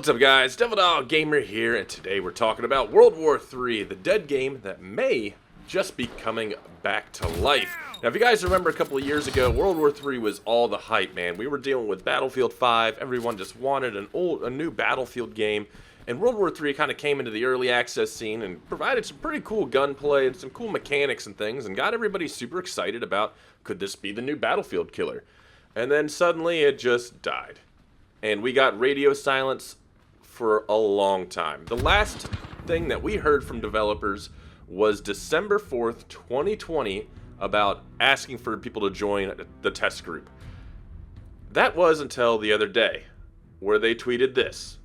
What's up, guys? TheDevildogGamer here, and today we're talking about World War III, the dead game that may just be coming back to life. Now, if you guys remember a couple of years ago, World War III was all the hype, man. We were dealing with Battlefield 5. Everyone just wanted a new Battlefield game, and World War III kind of came into the early access scene and provided some pretty cool gunplay and some cool mechanics and things, and got everybody super excited about, could this be the new Battlefield killer? And then suddenly it just died. And we got radio silence for a long time. The last thing that we heard from developers was December 4th, 2020, about asking for people to join the test group. That was until the other day, where they tweeted this.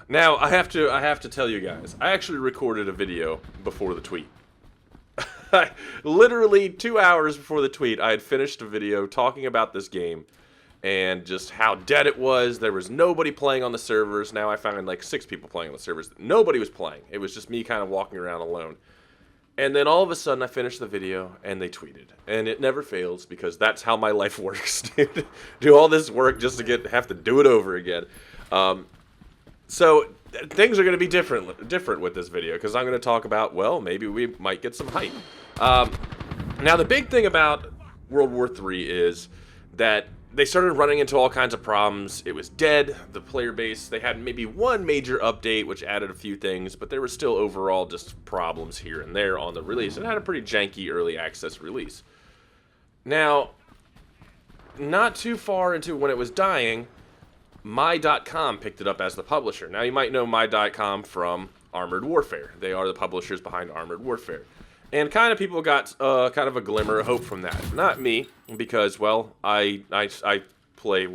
Now, I have to tell you guys, I actually recorded a video before the tweet. Literally 2 hours before the tweet, I had finished a video talking about this game and just how dead it was. There was nobody playing on the servers. Now I found like 6 people playing on the servers. Nobody was playing. It was just me kind of walking around alone. And then all of a sudden I finished the video and they tweeted. And it never fails because that's how my life works, dude. Do all this work just to have to do it over again. So things are going to be different with this video because I'm going to talk about, well, maybe we might get some hype. Now the big thing about World War III is that they started running into all kinds of problems. It was dead, the player base. They had maybe one major update which added a few things, but there were still overall just problems here and there on the release. It had a pretty janky early access release. Now, not too far into when it was dying, My.com picked it up as the publisher. Now, you might know My.com from Armored Warfare. They are the publishers behind Armored Warfare. And kind of people got kind of a glimmer of hope from that. Not me, because, well, I play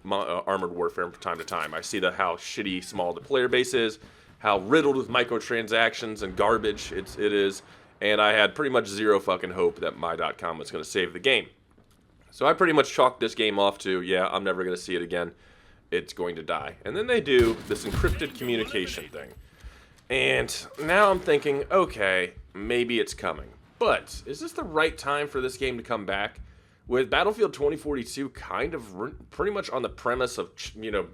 Armored Warfare from time to time. I see how shitty small the player base is, how riddled with microtransactions and garbage it is, and I had pretty much zero fucking hope that My.com was going to save the game. So I pretty much chalked this game off to, yeah, I'm never going to see it again. It's going to die. And then they do this encrypted communication thing. And now I'm thinking, okay, maybe it's coming. But is this the right time for this game to come back? With Battlefield 2042 kind of pretty much on the premise of,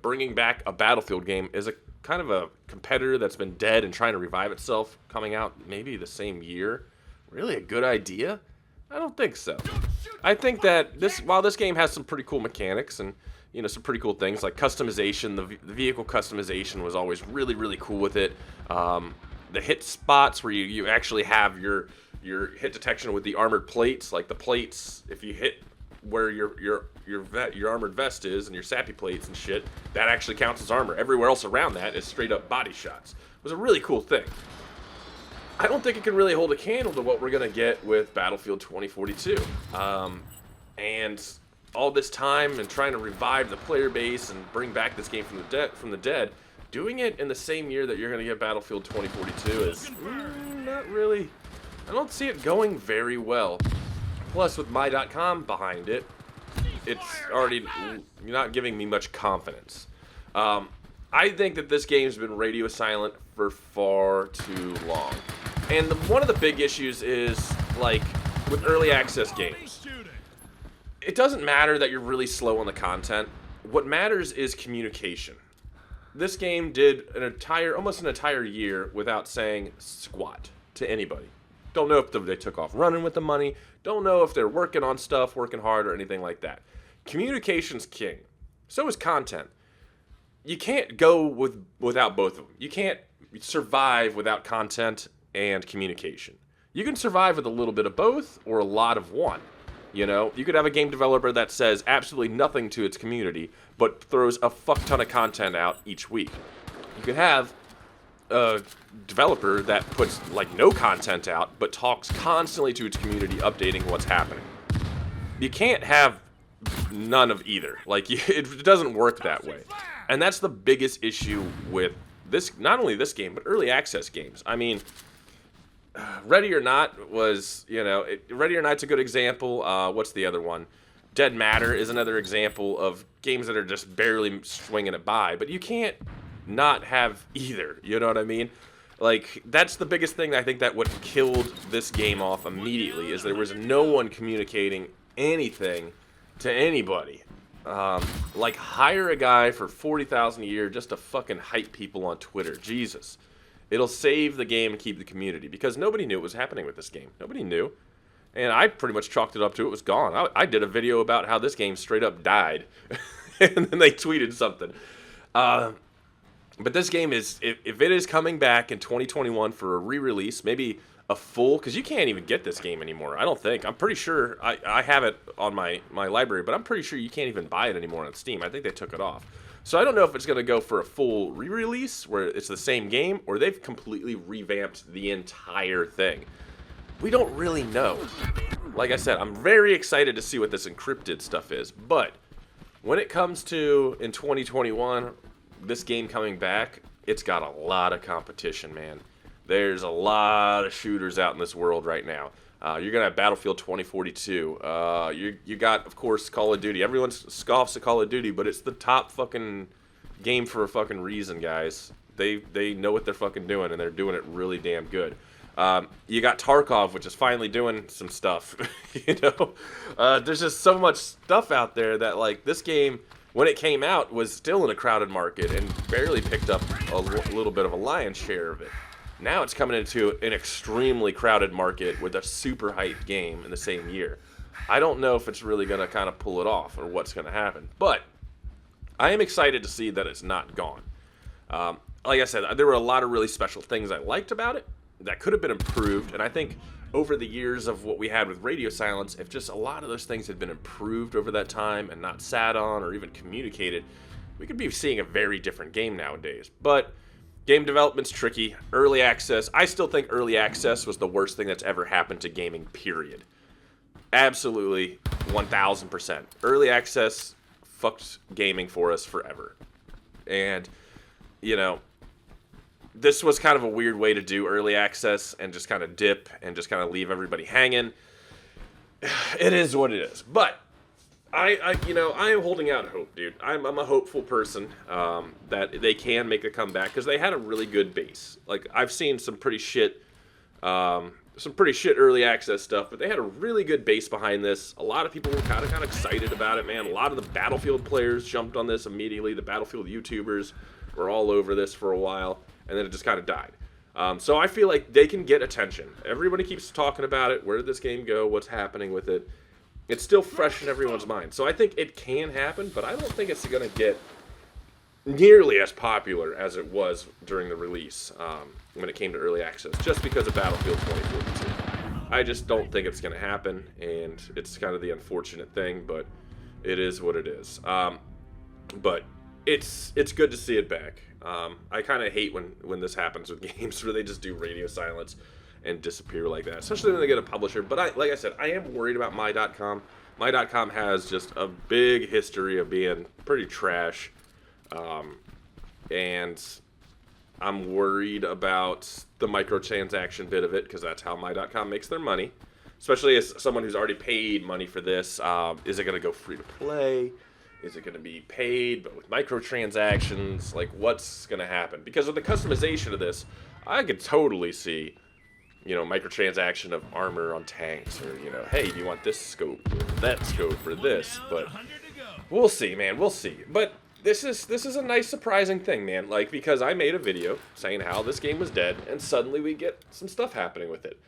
bringing back a Battlefield game as a kind of a competitor that's been dead and trying to revive itself, coming out maybe the same year. Really a good idea? I don't think so. I think that while this game has some pretty cool mechanics and some pretty cool things like customization, the vehicle customization was always really, really cool with it. The hit spots where you actually have your hit detection with the armored plates, like the plates, if you hit where your armored vest is and your sappy plates and shit, that actually counts as armor. Everywhere else around that is straight up body shots. It was a really cool thing. I don't think it can really hold a candle to what we're going to get with Battlefield 2042. And all this time and trying to revive the player base and bring back this game from the dead, doing it in the same year that you're going to get Battlefield 2042 is not really. I don't see it going very well. Plus, with My.com behind it, it's already not giving me much confidence. I think that this game's been radio silent for far too long. And one of the big issues is, like, with early access games, it doesn't matter that you're really slow on the content. What matters is communication. This game did almost an entire year without saying squat to anybody. Don't know if they took off running with the money. Don't know if they're working on stuff, working hard, or anything like that. Communication's king. So is content. You can't go without both of them. You can't survive without content and communication. You can survive with a little bit of both or a lot of one. You could have a game developer that says absolutely nothing to its community, but throws a fuck ton of content out each week. You could have a developer that puts, like, no content out, but talks constantly to its community, updating what's happening. You can't have none of either. Like, it doesn't work that way. And that's the biggest issue with this, not only this game, but early access games. I mean, Ready or Not was, Ready or Not's a good example. What's the other one? Dead Matter is another example of games that are just barely swinging it by. But you can't not have either, you know what I mean? Like, that's the biggest thing I think that would have killed this game off immediately, is there was no one communicating anything to anybody. Like, hire a guy for $40,000 a year just to fucking hype people on Twitter. Jesus. It'll save the game and keep the community, because nobody knew what was happening with this game. Nobody knew. And I pretty much chalked it up to it was gone. I did a video about how this game straight up died. And then they tweeted something. But this game is, if it is coming back in 2021 for a re-release, maybe a full, because you can't even get this game anymore, I don't think. I'm pretty sure, I have it on my library, but I'm pretty sure you can't even buy it anymore on Steam. I think they took it off. So I don't know if it's going to go for a full re-release, where it's the same game, or they've completely revamped the entire thing. We don't really know. Like I said, I'm very excited to see what this encrypted stuff is, but when it comes to, in 2021, this game coming back, it's got a lot of competition, man. There's a lot of shooters out in this world right now. You're going to have Battlefield 2042. You got, of course, Call of Duty. Everyone scoffs at Call of Duty, but it's the top fucking game for a fucking reason, guys. They know what they're fucking doing, and they're doing it really damn good. You got Tarkov, which is finally doing some stuff. You know, there's just so much stuff out there that, like, this game, when it came out, was still in a crowded market and barely picked up a little bit of a lion's share of it. Now it's coming into an extremely crowded market with a super hyped game in the same year. I don't know if it's really going to kind of pull it off or what's going to happen, but I am excited to see that it's not gone. Like I said, there were a lot of really special things I liked about it that could have been improved, and I think over the years of what we had with radio silence, if just a lot of those things had been improved over that time and not sat on or even communicated, we could be seeing a very different game nowadays. But game development's tricky. Early access, I still think early access was the worst thing that's ever happened to gaming, period. Absolutely, 1000%. Early access fucked gaming for us forever. And, you know, this was kind of a weird way to do early access and just kind of dip and just kind of leave everybody hanging. It is what it is. But I am holding out hope, dude. I'm a hopeful person that they can make a comeback, because they had a really good base. Like, I've seen some pretty shit early access stuff, but they had a really good base behind this. A lot of people were kind of excited about it, man. A lot of the Battlefield players jumped on this immediately. The Battlefield YouTubers were all over this for a while, and then it just kind of died. So I feel like they can get attention. Everybody keeps talking about it. Where did this game go? What's happening with it? It's still fresh in everyone's mind. So I think it can happen, but I don't think it's going to get nearly as popular as it was during the release when it came to early access, just because of Battlefield 2042. I just don't think it's going to happen, and it's kind of the unfortunate thing, but it is what it is. But it's good to see it back. I kind of hate when this happens with games where they just do radio silence and disappear like that, especially when they get a publisher. But like I said, I am worried about My.com. My.com has just a big history of being pretty trash, and I'm worried about the microtransaction bit of it, because that's how My.com makes their money, especially as someone who's already paid money for this. Is it going to go free to play? Is it going to be paid but with microtransactions? Like, what's going to happen? Because with the customization of this, I could totally see, you know, microtransaction of armor on tanks, or, you know, hey, do you want this scope or that scope or this? But we'll see, man. We'll see. But this is a nice surprising thing, man. Like, because I made a video saying how this game was dead, and suddenly we get some stuff happening with it.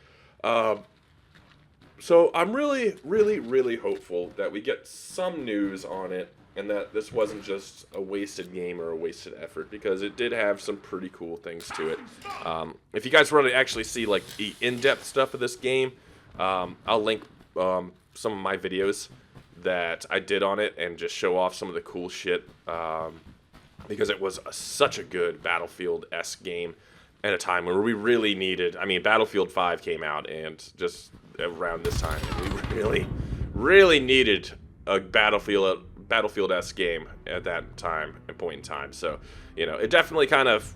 So I'm really, really, really hopeful that we get some news on it, and that this wasn't just a wasted game or a wasted effort, because it did have some pretty cool things to it. If you guys want to actually see, like, the in-depth stuff of this game, I'll link some of my videos that I did on it and just show off some of the cool shit, because it was such a good Battlefield-esque game at a time where we really needed, I mean, Battlefield 5 came out, and just around this time, we really, really needed a Battlefield-esque game at that time and point in time. So, you know, it definitely kind of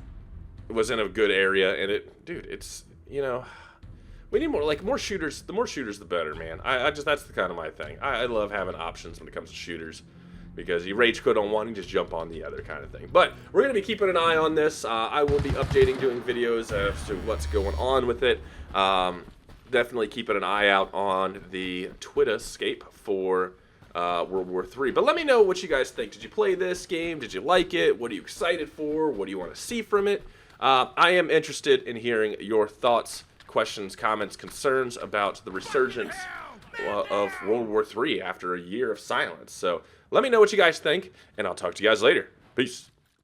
was in a good area, and it's, you know, we need more shooters. The more shooters, the better, man. I just, that's the kind of my thing. I love having options when it comes to shooters, because you rage quit on one and just jump on the other kind of thing. But we're going to be keeping an eye on this. I will be updating, doing videos as to what's going on with it. Definitely keeping an eye out on the Twitterscape for World War III. But let me know what you guys think. Did you play this game? Did you like it? What are you excited for? What do you want to see from it? I am interested in hearing your thoughts, questions, comments, concerns about the resurgence of World War III after a year of silence. So let me know what you guys think, and I'll talk to you guys later. Peace.